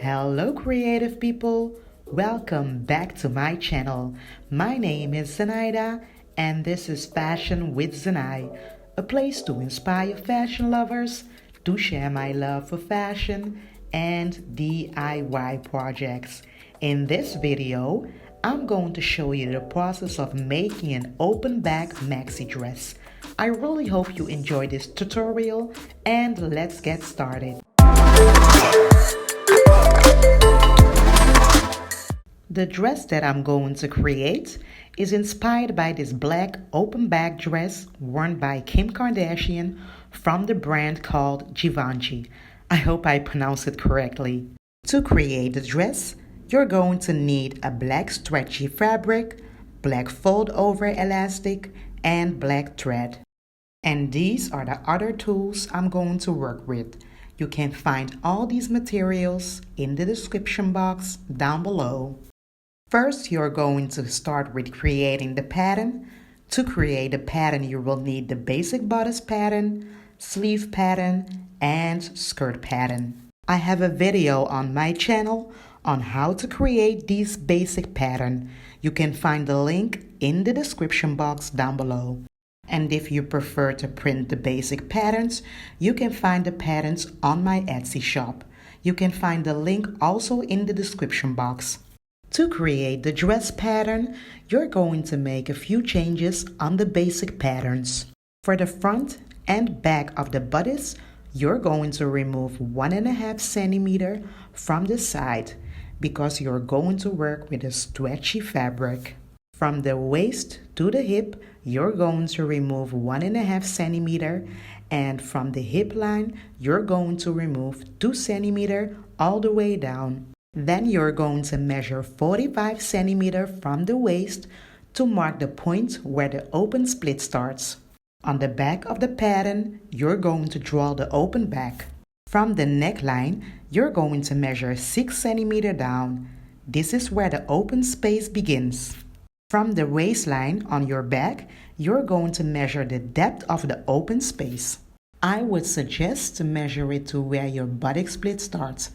Hello creative people, welcome back to my channel. My name is Zenaida and this is Fashion with Zenai, a place to inspire fashion lovers, to share my love for fashion and DIY projects. In this video, I'm going to show you the process of making an open back maxi dress. I really hope you enjoy this tutorial and let's get started. The dress that I'm going to create is inspired by this black open back dress worn by Kim Kardashian from the brand called Givenchy. I hope I pronounced it correctly. To create the dress, you're going to need a black stretchy fabric, black fold over elastic, and black thread. And these are the other tools I'm going to work with. You can find all these materials in the description box down below. First, you're going to start with creating the pattern. To create the pattern, you will need the basic bodice pattern, sleeve pattern, and skirt pattern. I have a video on my channel on how to create these basic pattern. You can find the link in the description box down below. And if you prefer to print the basic patterns, you can find the patterns on my Etsy shop. You can find the link also in the description box. To create the dress pattern, you're going to make a few changes on the basic patterns. For the front and back of the bodice, you're going to remove 1.5 centimeter from the side because you're going to work with a stretchy fabric. From the waist to the hip, you're going to remove 1.5 centimeter, and from the hip line, you're going to remove 2 centimeter all the way down. Then you're going to measure 45 centimeter from the waist to mark the point where the open split starts. On the back of the pattern, you're going to draw the open back. From the neckline, you're going to measure 6 centimeter down. This is where the open space begins. From the waistline on your back, you're going to measure the depth of the open space. I would suggest to measure it to where your buttock split starts,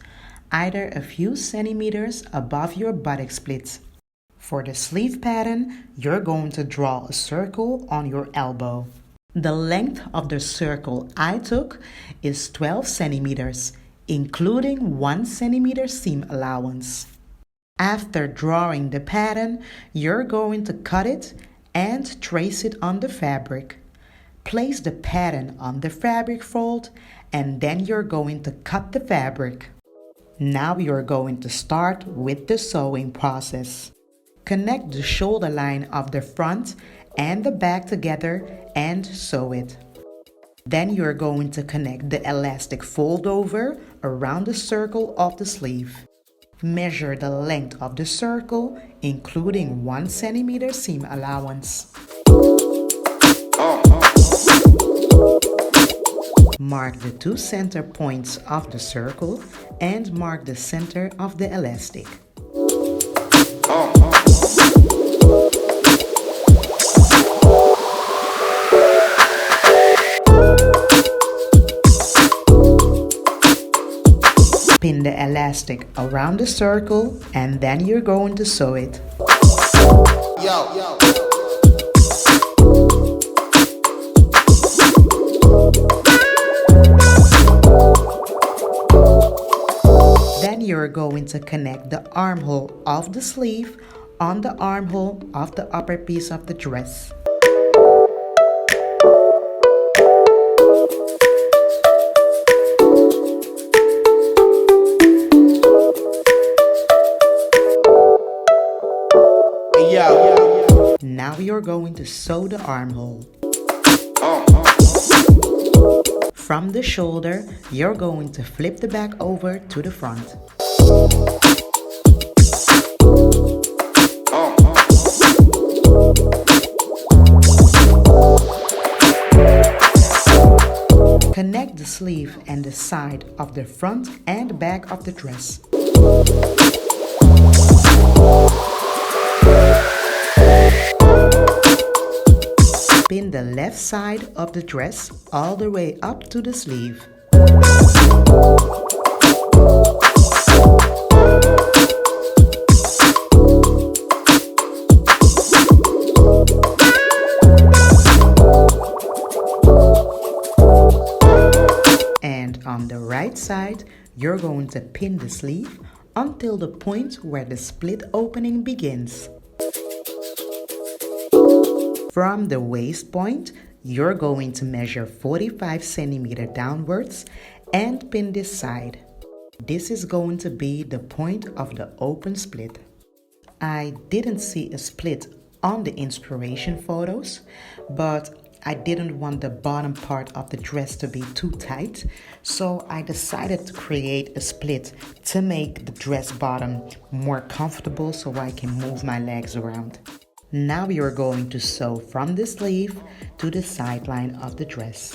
either a few centimeters above your buttock split. For the sleeve pattern, you're going to draw a circle on your elbow. The length of the circle I took is 12 centimeters, including 1 centimeter seam allowance. After drawing the pattern, you're going to cut it and trace it on the fabric. Place the pattern on the fabric fold and then you're going to cut the fabric. Now you're going to start with the sewing process. Connect the shoulder line of the front and the back together and sew it. Then you're going to connect the elastic fold over around the circle of the sleeve. Measure the length of the circle, including 1 centimeter seam allowance. Mark the 2 center points of the circle and mark the center of the elastic. Pin the elastic around the circle and then you're going to sew it. Then you're going to connect the armhole of the sleeve on the armhole of the upper piece of the dress. Now you're going to sew the armhole. From the shoulder, you're going to flip the back over to the front. Connect the sleeve and the side of the front and back of the dress. Pin the left side of the dress all the way up to the sleeve. you're going to pin the sleeve until the point where the split opening begins. From the waist point, you're going to measure 45 centimeters downwards and pin this side. This is going to be the point of the open split. I didn't see a split on the inspiration photos, but I didn't want the bottom part of the dress to be too tight, so I decided to create a split to make the dress bottom more comfortable so I can move my legs around. Now you're going to sew from the sleeve to the sideline of the dress.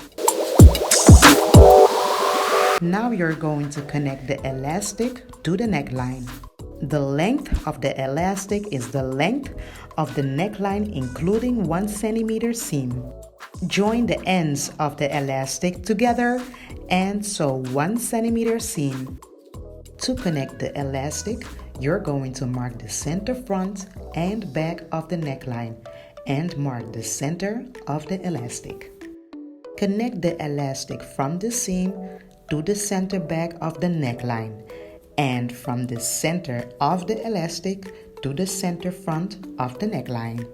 Now you're going to connect the elastic to the neckline. The length of the elastic is the length of the neckline including 1 centimeter seam. Join the ends of the elastic together and sew 1 centimeter seam. To connect the elastic, you're going to mark the center front and back of the neckline and mark the center of the elastic. Connect the elastic from the seam to the center back of the neckline and from the center of the elastic to the center front of the neckline.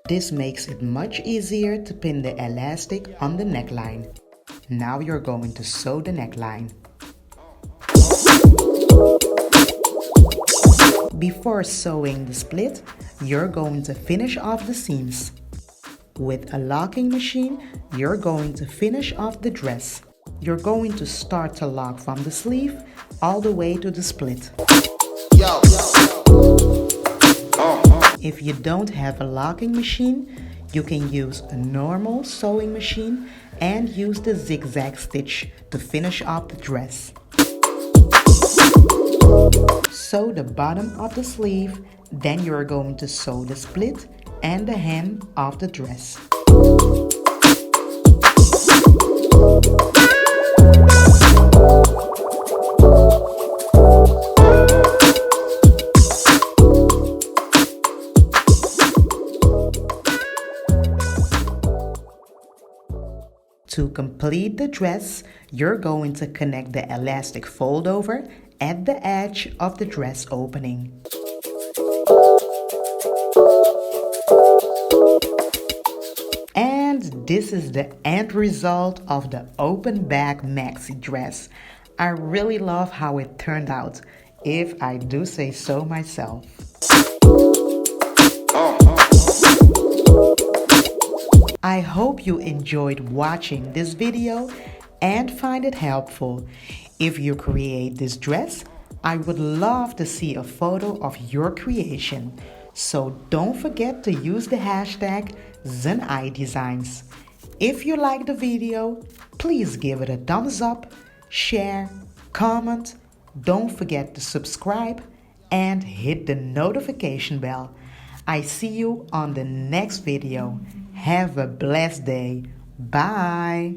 This makes it much easier to pin the elastic on the neckline. Now you're going to sew the neckline. Before sewing the split, you're going to finish off the seams. With a locking machine, you're going to finish off the dress. You're going to start to lock from the sleeve all the way to the split. If you don't have a locking machine, you can use a normal sewing machine and use the zigzag stitch to finish off the dress. Sew the bottom of the sleeve, then you're going to sew the split and the hem of the dress. To complete the dress, you're going to connect the elastic fold over at the edge of the dress opening. And this is the end result of the open back maxi dress. I really love how it turned out, if I do say so myself. I hope you enjoyed watching this video and find it helpful. If you create this dress, I would love to see a photo of your creation. So don't forget to use the hashtag ZenIDesigns. If you like the video, please give it a thumbs up, share, comment, don't forget to subscribe and hit the notification bell. I see you on the next video. Have a blessed day. Bye.